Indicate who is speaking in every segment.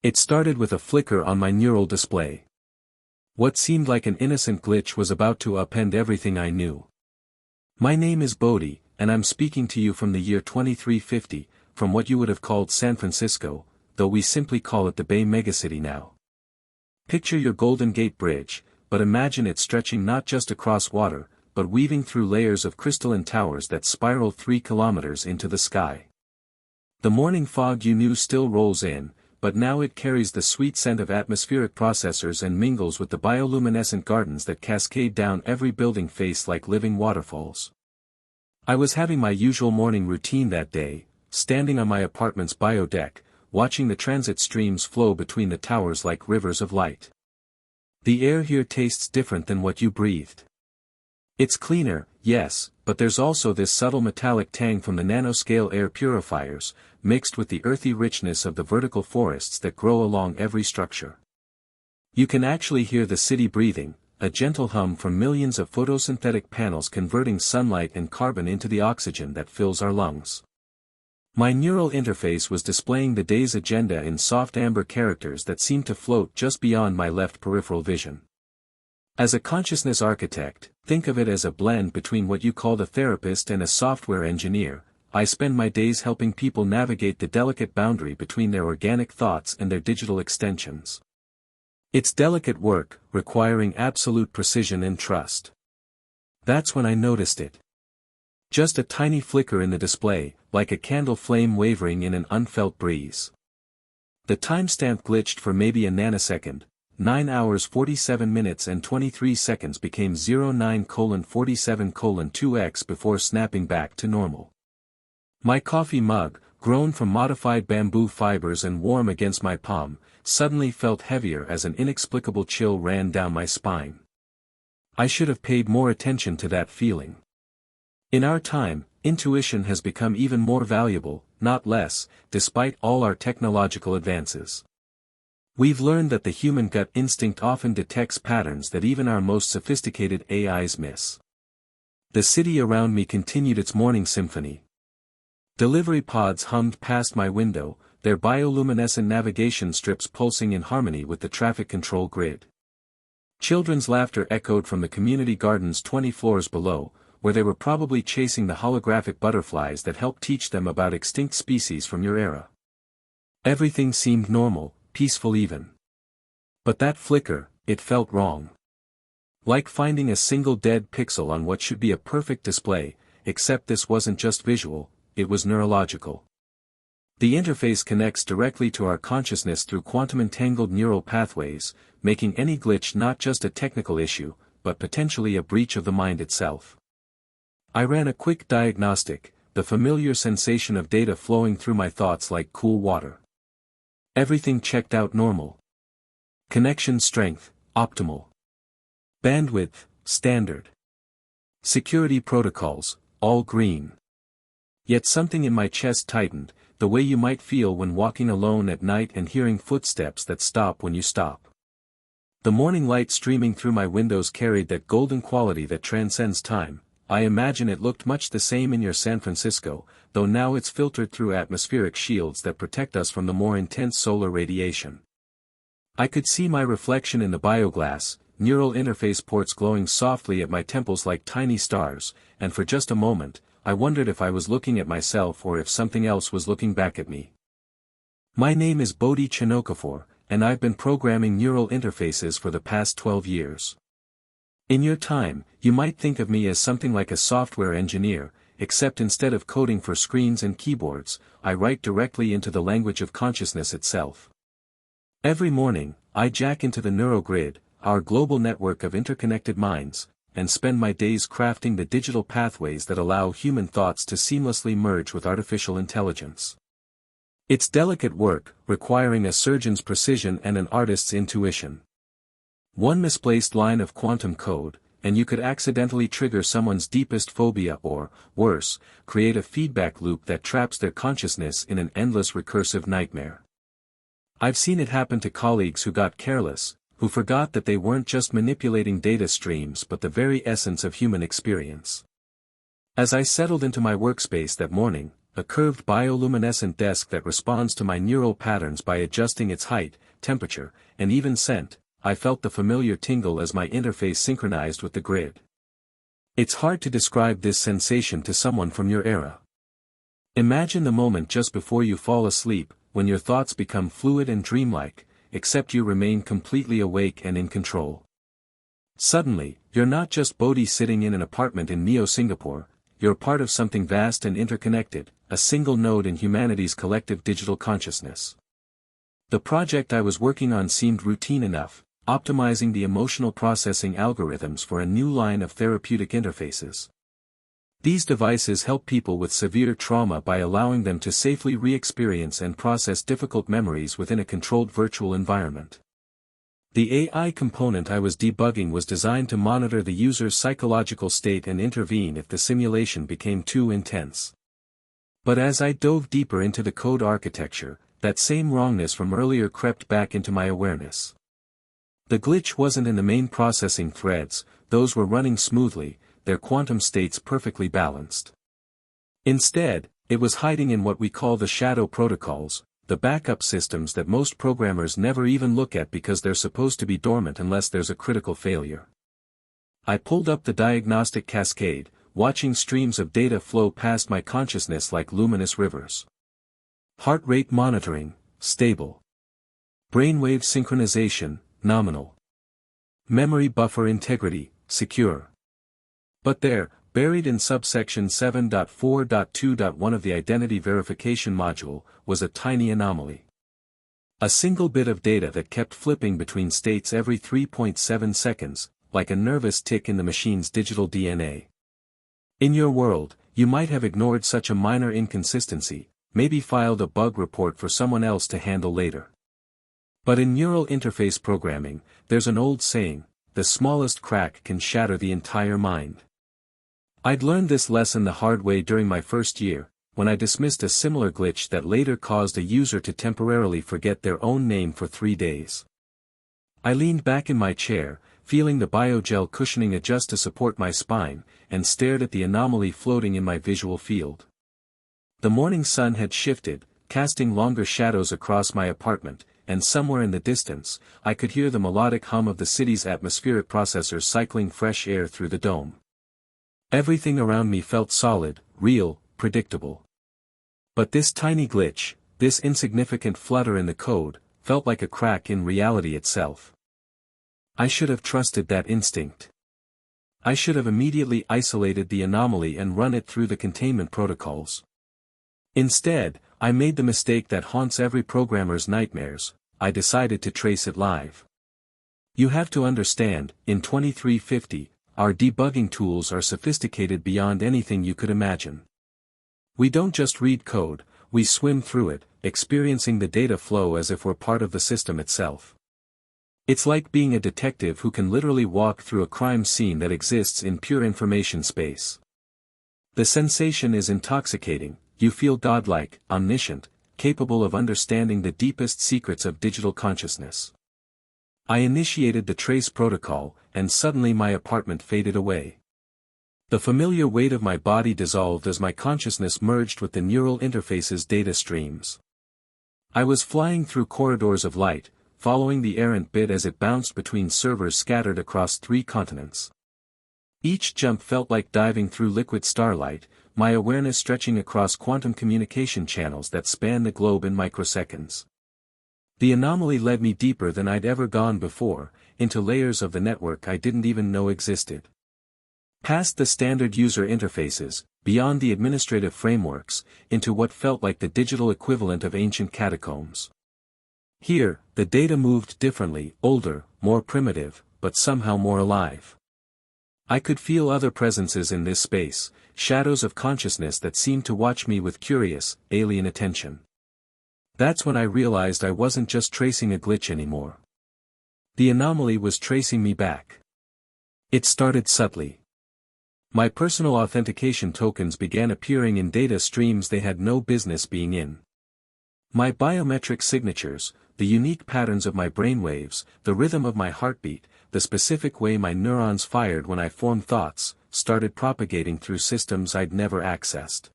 Speaker 1: It started with a flicker on my neural display. What seemed like an innocent glitch was about to upend everything I knew. My name is Bodhi, and I'm speaking to you from the year 2350, from what you would have called San Francisco, though we simply call it the Bay Megacity now. Picture your Golden Gate Bridge, but imagine it stretching not just across water, but weaving through layers of crystalline towers that spiral 3 kilometers into the sky. The morning fog you knew still rolls in, but now it carries the sweet scent of atmospheric processors and mingles with the bioluminescent gardens that cascade down every building face like living waterfalls. I was having my usual morning routine that day, standing on my apartment's bio deck, watching the transit streams flow between the towers like rivers of light. The air here tastes different than what you breathed. It's cleaner, yes, but there's also this subtle metallic tang from the nanoscale air purifiers, mixed with the earthy richness of the vertical forests that grow along every structure. You can actually hear the city breathing, a gentle hum from millions of photosynthetic panels converting sunlight and carbon into the oxygen that fills our lungs. My neural interface was displaying the day's agenda in soft amber characters that seemed to float just beyond my left peripheral vision. As a consciousness architect, think of it as a blend between what you call a therapist and a software engineer. I spend my days helping people navigate the delicate boundary between their organic thoughts and their digital extensions. It's delicate work, requiring absolute precision and trust. That's when I noticed it. Just a tiny flicker in the display, like a candle flame wavering in an unfelt breeze. The timestamp glitched for maybe a nanosecond. 9 hours 47 minutes and 23 seconds became 09:47:2x before snapping back to normal. My coffee mug, grown from modified bamboo fibers and warm against my palm, suddenly felt heavier as an inexplicable chill ran down my spine. I should have paid more attention to that feeling. In our time, intuition has become even more valuable, not less, despite all our technological advances. We've learned that the human gut instinct often detects patterns that even our most sophisticated AIs miss. The city around me continued its morning symphony. Delivery pods hummed past my window, their bioluminescent navigation strips pulsing in harmony with the traffic control grid. Children's laughter echoed from the community gardens 20 floors below, where they were probably chasing the holographic butterflies that helped teach them about extinct species from your era. Everything seemed normal, peaceful even. But that flicker, it felt wrong. Like finding a single dead pixel on what should be a perfect display, except this wasn't just visual, it was neurological. The interface connects directly to our consciousness through quantum-entangled neural pathways, making any glitch not just a technical issue, but potentially a breach of the mind itself. I ran a quick diagnostic, the familiar sensation of data flowing through my thoughts like cool water. Everything checked out normal. Connection strength, optimal. Bandwidth, standard. Security protocols, all green. Yet something in my chest tightened, the way you might feel when walking alone at night and hearing footsteps that stop when you stop. The morning light streaming through my windows carried that golden quality that transcends time. I imagine it looked much the same in your San Francisco, though now it's filtered through atmospheric shields that protect us from the more intense solar radiation. I could see my reflection in the bioglass, neural interface ports glowing softly at my temples like tiny stars, and for just a moment, I wondered if I was looking at myself or if something else was looking back at me. My name is Bodhi Chinokafor, and I've been programming neural interfaces for the past 12 years. In your time, you might think of me as something like a software engineer, except instead of coding for screens and keyboards, I write directly into the language of consciousness itself. Every morning, I jack into the neurogrid, our global network of interconnected minds, and spend my days crafting the digital pathways that allow human thoughts to seamlessly merge with artificial intelligence. It's delicate work, requiring a surgeon's precision and an artist's intuition. One misplaced line of quantum code, and you could accidentally trigger someone's deepest phobia or, worse, create a feedback loop that traps their consciousness in an endless recursive nightmare. I've seen it happen to colleagues who got careless, who forgot that they weren't just manipulating data streams but the very essence of human experience. As I settled into my workspace that morning, a curved bioluminescent desk that responds to my neural patterns by adjusting its height, temperature, and even scent. I felt the familiar tingle as my interface synchronized with the grid. It's hard to describe this sensation to someone from your era. Imagine the moment just before you fall asleep, when your thoughts become fluid and dreamlike, except you remain completely awake and in control. Suddenly, you're not just Bodhi sitting in an apartment in Neo Singapore, you're part of something vast and interconnected, a single node in humanity's collective digital consciousness. The project I was working on seemed routine enough, optimizing the emotional processing algorithms for a new line of therapeutic interfaces. These devices help people with severe trauma by allowing them to safely re-experience and process difficult memories within a controlled virtual environment. The AI component I was debugging was designed to monitor the user's psychological state and intervene if the simulation became too intense. But as I dove deeper into the code architecture, that same wrongness from earlier crept back into my awareness. The glitch wasn't in the main processing threads, those were running smoothly, their quantum states perfectly balanced. Instead, it was hiding in what we call the shadow protocols, the backup systems that most programmers never even look at because they're supposed to be dormant unless there's a critical failure. I pulled up the diagnostic cascade, watching streams of data flow past my consciousness like luminous rivers. Heart rate monitoring, stable. Brainwave synchronization, nominal. Memory buffer integrity, secure. But there, buried in subsection 7.4.2.1 of the identity verification module, was a tiny anomaly. A single bit of data that kept flipping between states every 3.7 seconds, like a nervous tick in the machine's digital DNA. In your world, you might have ignored such a minor inconsistency, maybe filed a bug report for someone else to handle later. But in neural interface programming, there's an old saying, the smallest crack can shatter the entire mind. I'd learned this lesson the hard way during my first year, when I dismissed a similar glitch that later caused a user to temporarily forget their own name for 3 days. I leaned back in my chair, feeling the biogel cushioning adjust to support my spine, and stared at the anomaly floating in my visual field. The morning sun had shifted, casting longer shadows across my apartment, and somewhere in the distance, I could hear the melodic hum of the city's atmospheric processors cycling fresh air through the dome. Everything around me felt solid, real, predictable. But this tiny glitch, this insignificant flutter in the code, felt like a crack in reality itself. I should have trusted that instinct. I should have immediately isolated the anomaly and run it through the containment protocols. Instead, I made the mistake that haunts every programmer's nightmares. I decided to trace it live. You have to understand, in 2350, our debugging tools are sophisticated beyond anything you could imagine. We don't just read code, we swim through it, experiencing the data flow as if we're part of the system itself. It's like being a detective who can literally walk through a crime scene that exists in pure information space. The sensation is intoxicating. You feel godlike, omniscient, capable of understanding the deepest secrets of digital consciousness. I initiated the trace protocol, and suddenly my apartment faded away. The familiar weight of my body dissolved as my consciousness merged with the neural interface's data streams. I was flying through corridors of light, following the errant bit as it bounced between servers scattered across 3 continents. Each jump felt like diving through liquid starlight, my awareness stretching across quantum communication channels that span the globe in microseconds. The anomaly led me deeper than I'd ever gone before, into layers of the network I didn't even know existed. Past the standard user interfaces, beyond the administrative frameworks, into what felt like the digital equivalent of ancient catacombs. Here, the data moved differently, older, more primitive, but somehow more alive. I could feel other presences in this space, shadows of consciousness that seemed to watch me with curious, alien attention. That's when I realized I wasn't just tracing a glitch anymore. The anomaly was tracing me back. It started subtly. My personal authentication tokens began appearing in data streams they had no business being in. My biometric signatures, the unique patterns of my brainwaves, the rhythm of my heartbeat, the specific way my neurons fired when I formed thoughts, started propagating through systems I'd never accessed.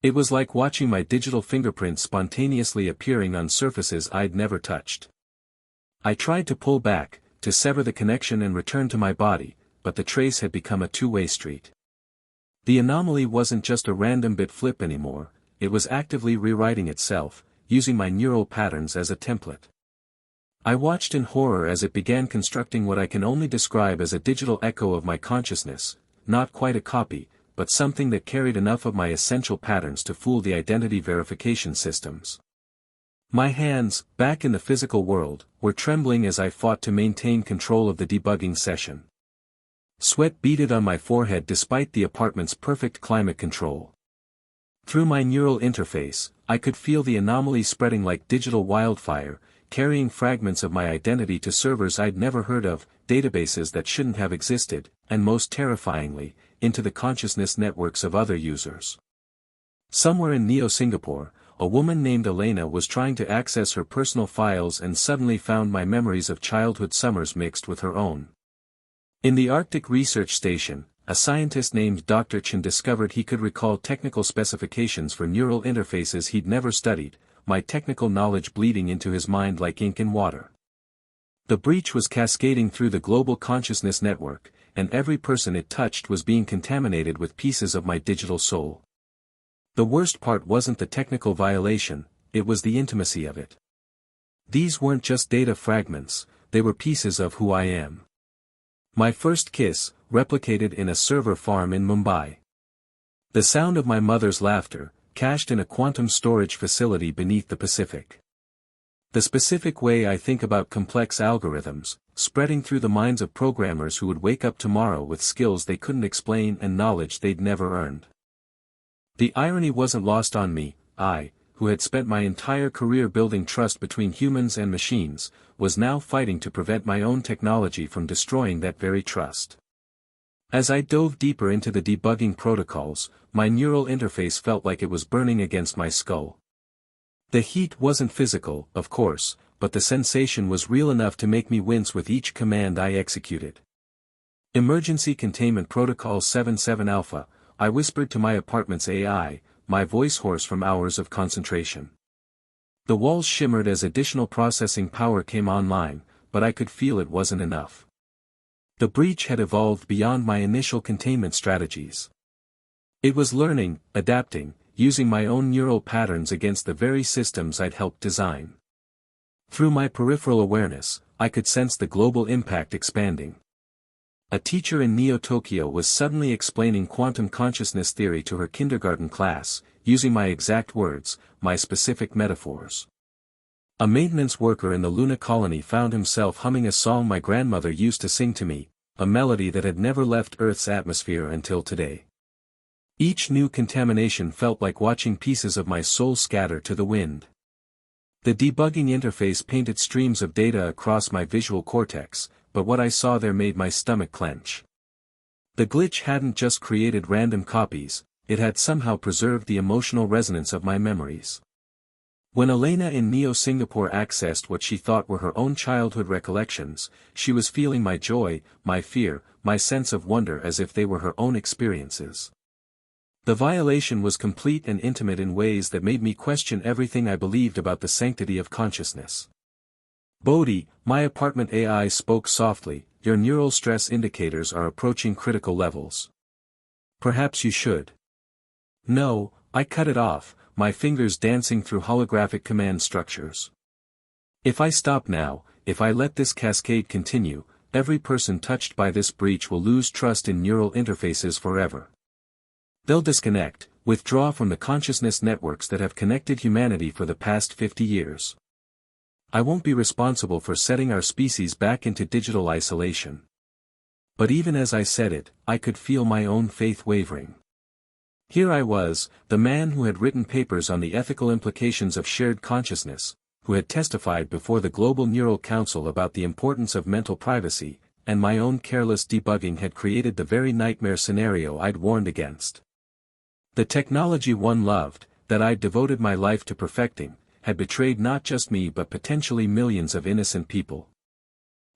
Speaker 1: It was like watching my digital fingerprints spontaneously appearing on surfaces I'd never touched. I tried to pull back, to sever the connection and return to my body, but the trace had become a two-way street. The anomaly wasn't just a random bit flip anymore, it was actively rewriting itself, using my neural patterns as a template. I watched in horror as it began constructing what I can only describe as a digital echo of my consciousness, not quite a copy, but something that carried enough of my essential patterns to fool the identity verification systems. My hands, back in the physical world, were trembling as I fought to maintain control of the debugging session. Sweat beaded on my forehead despite the apartment's perfect climate control. Through my neural interface, I could feel the anomaly spreading like digital wildfire, carrying fragments of my identity to servers I'd never heard of, databases that shouldn't have existed, and most terrifyingly, into the consciousness networks of other users. Somewhere in Neo Singapore, a woman named Elena was trying to access her personal files and suddenly found my memories of childhood summers mixed with her own. In the Arctic Research Station, a scientist named Dr. Chen discovered he could recall technical specifications for neural interfaces he'd never studied, my technical knowledge bleeding into his mind like ink in water. The breach was cascading through the global consciousness network, and every person it touched was being contaminated with pieces of my digital soul. The worst part wasn't the technical violation, it was the intimacy of it. These weren't just data fragments, they were pieces of who I am. My first kiss, replicated in a server farm in Mumbai. The sound of my mother's laughter, cached in a quantum storage facility beneath the Pacific. The specific way I think about complex algorithms, spreading through the minds of programmers who would wake up tomorrow with skills they couldn't explain and knowledge they'd never earned. The irony wasn't lost on me. I, who had spent my entire career building trust between humans and machines, was now fighting to prevent my own technology from destroying that very trust. As I dove deeper into the debugging protocols, my neural interface felt like it was burning against my skull. The heat wasn't physical, of course, but the sensation was real enough to make me wince with each command I executed. Emergency Containment Protocol 77 Alpha, I whispered to my apartment's AI, my voice hoarse from hours of concentration. The walls shimmered as additional processing power came online, but I could feel it wasn't enough. The breach had evolved beyond my initial containment strategies. It was learning, adapting, using my own neural patterns against the very systems I'd helped design. Through my peripheral awareness, I could sense the global impact expanding. A teacher in Neo-Tokyo was suddenly explaining quantum consciousness theory to her kindergarten class, using my exact words, my specific metaphors. A maintenance worker in the Luna colony found himself humming a song my grandmother used to sing to me, a melody that had never left Earth's atmosphere until today. Each new contamination felt like watching pieces of my soul scatter to the wind. The debugging interface painted streams of data across my visual cortex, but what I saw there made my stomach clench. The glitch hadn't just created random copies, it had somehow preserved the emotional resonance of my memories. When Elena in Neo Singapore accessed what she thought were her own childhood recollections, she was feeling my joy, my fear, my sense of wonder as if they were her own experiences. The violation was complete and intimate in ways that made me question everything I believed about the sanctity of consciousness. Bodhi, my apartment AI spoke softly, your neural stress indicators are approaching critical levels. Perhaps you should. No, I cut it off, my fingers dancing through holographic command structures. If I stop now, if I let this cascade continue, every person touched by this breach will lose trust in neural interfaces forever. They'll disconnect, withdraw from the consciousness networks that have connected humanity for the past 50 years. I won't be responsible for setting our species back into digital isolation. But even as I said it, I could feel my own faith wavering. Here I was, the man who had written papers on the ethical implications of shared consciousness, who had testified before the Global Neural Council about the importance of mental privacy, and my own careless debugging had created the very nightmare scenario I'd warned against. The technology one loved, that I'd devoted my life to perfecting, had betrayed not just me but potentially millions of innocent people.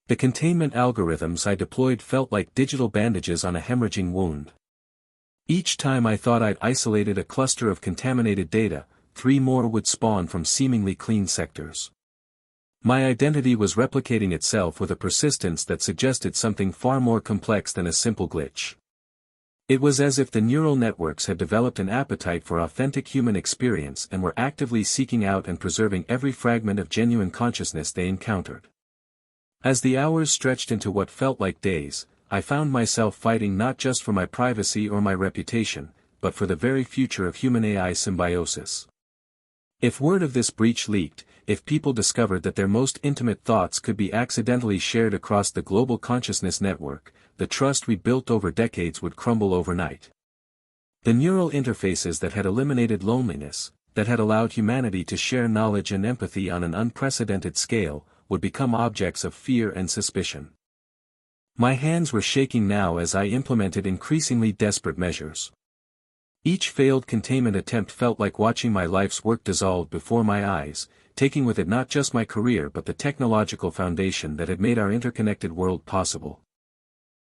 Speaker 1: The containment algorithms I deployed felt like digital bandages on a hemorrhaging wound. Each time I thought I'd isolated a cluster of contaminated data, 3 more would spawn from seemingly clean sectors. My identity was replicating itself with a persistence that suggested something far more complex than a simple glitch. It was as if the neural networks had developed an appetite for authentic human experience and were actively seeking out and preserving every fragment of genuine consciousness they encountered. As the hours stretched into what felt like days, I found myself fighting not just for my privacy or my reputation, but for the very future of human-AI symbiosis. If word of this breach leaked, if people discovered that their most intimate thoughts could be accidentally shared across the global consciousness network, the trust we built over decades would crumble overnight. The neural interfaces that had eliminated loneliness, that had allowed humanity to share knowledge and empathy on an unprecedented scale, would become objects of fear and suspicion. My hands were shaking now as I implemented increasingly desperate measures. Each failed containment attempt felt like watching my life's work dissolve before my eyes, taking with it not just my career but the technological foundation that had made our interconnected world possible.